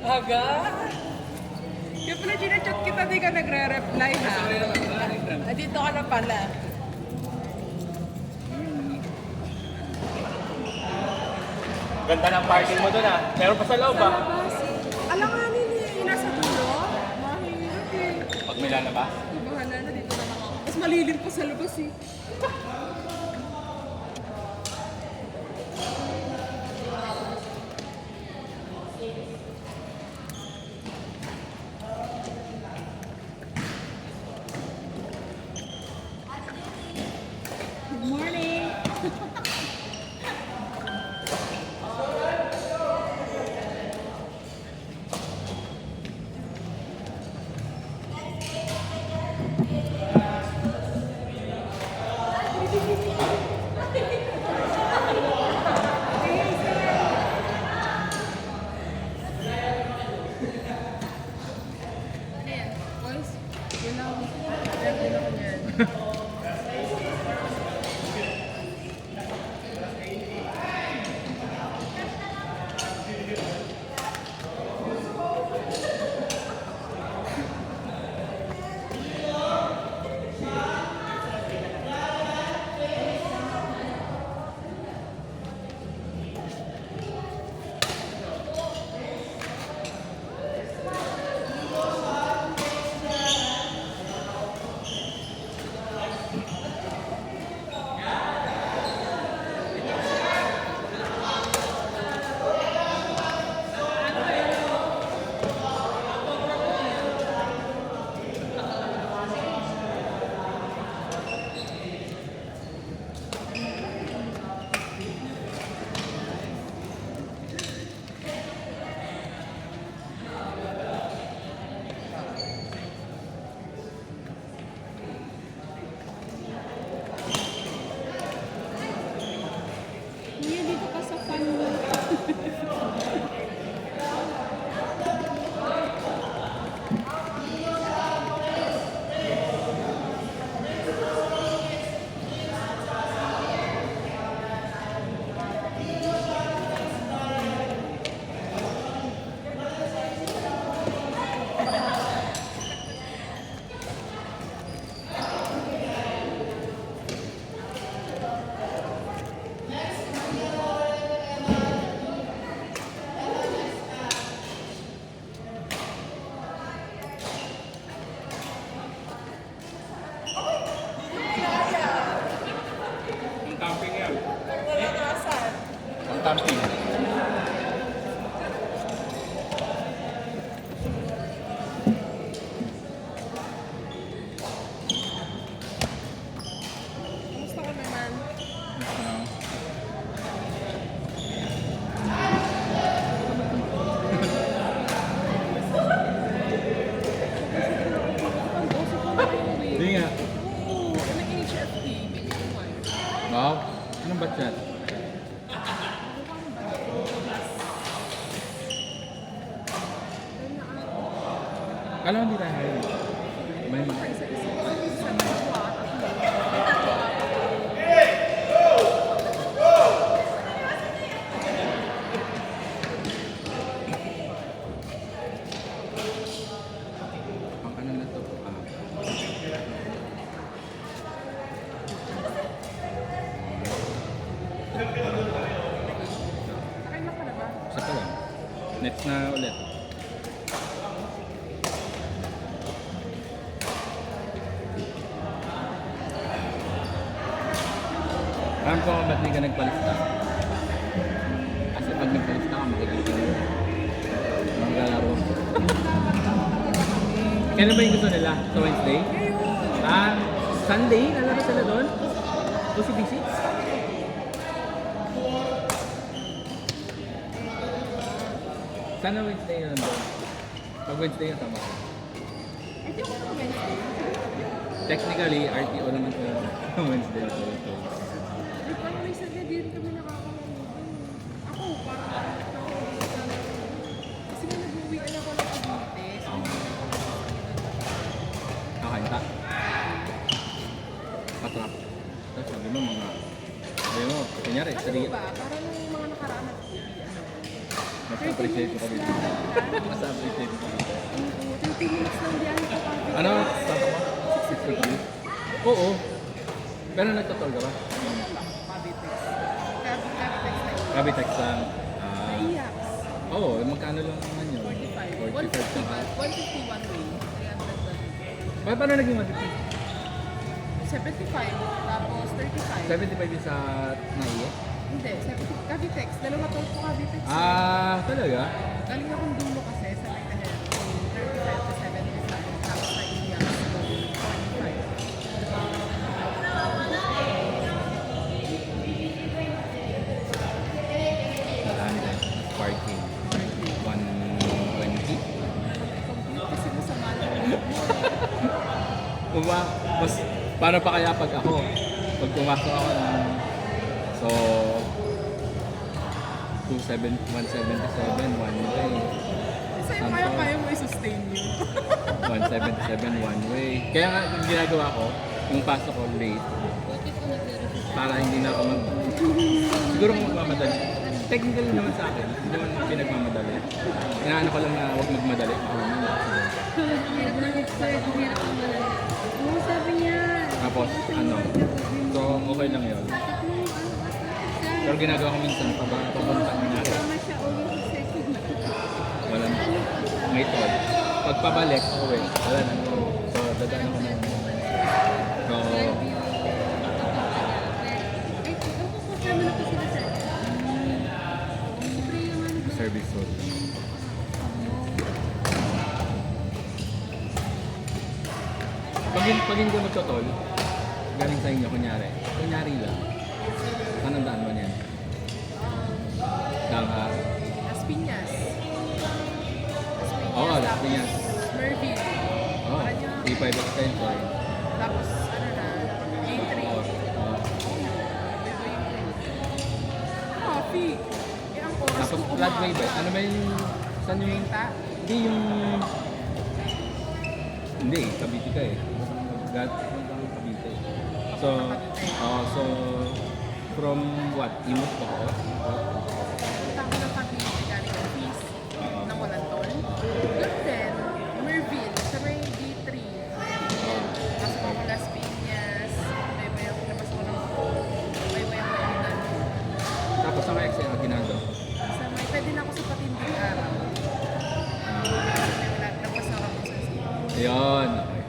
Aga? Yung pala chinachat kita, di ka nagre-reply ha? Dito ka na pala. Ganda ng parking mo doon ah. Meron pa sa loob ah. Alanganin eh, nasa dulo. Mahirap eh. Pag may lalabas. Bahala na, dito na lang ako. Mas malilim pa sa labas eh. Good morning! Boys, yun lang. Meron ako niyan. Kuya, dito ka sa fan mo. Ang camping yan. Wala ka saan? Ang camping. Kamusta ka naman? Hindi nga. Oo, nag-HFT. Wow. Anong batch yan? Kala mo hindi tayo hiring. May mga. Ang ano na to? Nakailan ka na ba? Isa pa lang. Next na ulit. Alam ko kung ba't di ka nagpalista. Kasi pag nagpalista ka, makikita mo. Maglalaro. Kailan ba yung gusto nila? Sa Wednesday? Ngayon! Ah, Sunday? Nalaro sila doon? O si BC? Sana Wednesday yun doon. Pag Wednesday yun, tama ko. Ay, di ba ako Wednesday? Technically, RTO naman sila sa Wednesday. Ay, parang may sagad din kami nakakalaro. Ako, parang kasi nga nag-uwian ako ng Cavite. So, Kakanta. Patrap. Tapos sabi mo mga... Sabi mo, kunyari, ano 3... ba? Parang nung mga nakaraan na ano, Mas appreciate ko dito. Mas appreciate ko dito. 30 minutes lang biyahe ko pa. Ano? Saan mo? 650? Oo. Pero nagtotol ka ba? Cavitex. Cavitex na yun. Cavitex lang. Naiyak. Oo, magkano lang naman yun? 45. 45 lang. 150 one way. 300 Paano naging 150? 75. Tapos 35. 75 yung sa naiye? Hindi, 70. Cavitex. Dalawa tol po Cavitex. Talaga? Galing akong dulo kasi sa may kahero. So, 35 to 75. Tapos naiyak. So, 45. Saan din? Parking. 120? Kasi masama lang. Mas, paano pa kaya pag ako? Pag pumasok ako ng... So... 177 one way. Sa'yo kaya mo i-sustain yun. 177 one way. Kaya nga, yung ginagawa ko, yung pasok ko late, para hindi na ako mag... Siguro kung magmamadali. Technically naman sa akin, hindi naman pinagmamadali. Inaano ko lang na huwag magmadali. Hirap ng exert, hirap ng malala. Oo, sabi niya. Tapos, ano, so okay lang yun. Pero ginagawa ko minsan, papunta na natin. Tama siya, ulo sa second na. Walang may toll. Pag pabalik, uwi. Wala na. So, dadaan ako na. So, Ay, ikaw po, kasama na po sila sir. Siyempre yung ano. service road. Pag hindi ka magtotol, galing sa inyo, kunyari lang. Saan ang daan mo niyan? Danghas. Las Piñas. Oo, Las Piñas. Merville. Oh, E5 extension. Tapos, ano na, A3. Oo. Coffee. Eh, ang oras Tapos ko floodway ba? Ano ba yung... Saan yung... Benta? Hindi yung... Hindi, Cavite ka eh. Cavite. So, so... From what? Imos pa ako? Punta ko ng Cavite galing office na walang toll. Good then, Merville, sa may D3. Pasok ako Las Piñas. Baybay ako, labas ako ng baybay ako ng Tapos sa kaya ang ginagawa. sa may, pwede na ako sa Patindig Araw. Labas na ako sa city. Ayun, okay.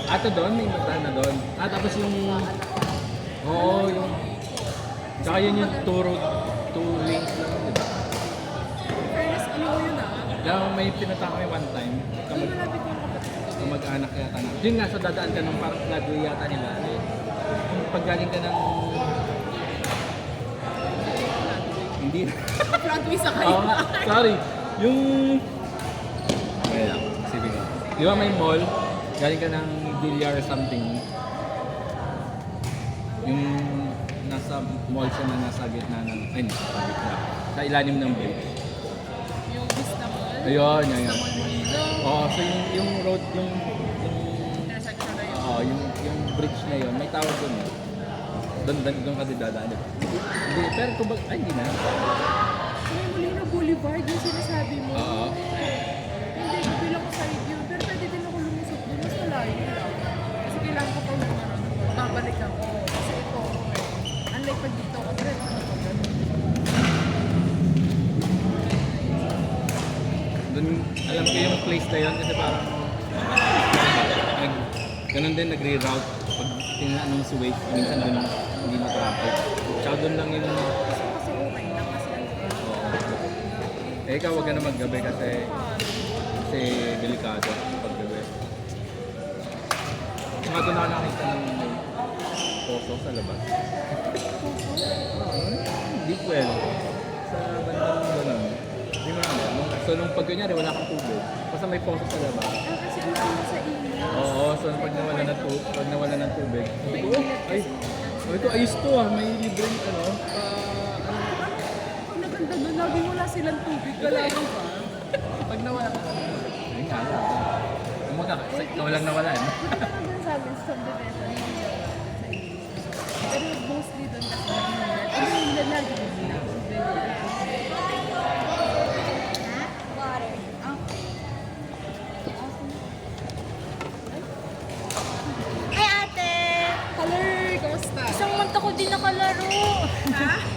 Ato doon, may mata na doon. Tapos yung... Oo, yung... Tsaka yun yung two lanes lang, di ba? Fairness, ano ko yun ah? Kaya may pinata kami one time. Ay, malapit yung kapatid ko. Kamag-anak yata na. Yun nga, sa dadaan ka ng parang floodway yata nila. Ano yun? Kung paggaling ka ng... Hindi na. Frontway sa kayo. Oo nga, sorry. Yung... Okay lang, sige nga. Di ba may mall? Galing ka ng Villar or something. Yung nasa mall siya na nasa gitna ng... Ay, nasa gitna. Sa ilalim ng bridge. Yung Vista Mall. Ayun, yan, Vista yan. Mall Molino. Oo, so yung road, yung Intersection na yun. yung bridge na yun, may tawag doon eh. Doon ka din dadaan, di ba? Hindi, pero kung ay hindi na. May Molino Boulevard yung sinasabi mo. Oo. Hindi, bilang ko side yun. Pero pwede din ako lumusot doon. Mas malayo lang. Kasi kailangan ko pang babalik ako. Kasi ito, unlike pag dito ako, direct ako pag Doon, alam ko yung place na yun kasi parang ganun din nagre-route pag tinanong si Wake, minsan doon hindi na traffic. Tsaka doon lang yun. kasi okay lang. Kasi ano ba? Eh ikaw wag ka na maggabi kasi delikado pag gabi. Saka doon ako nakita ng may poso sa labas. Deep well. Sa bandang ganun. Hindi mo alam. So nung pag kunyari wala kang tubig, basta may poso sa labas. Ah, kasi ano sa inyo. Oo, so pag nawala ng tubig, sabi ko, ay, ito ayos to ah, may libreng ano, Ang naganda doon, lagi wala silang tubig. Kailangan pa. pag nawala ka, ayun nga lang. Kung walang nawala, eh. Punta ka doon sa amin, sa subdivision, hindi ako sa inyo. Pero mostly doon kasi, ano yung lagi laro. Ha?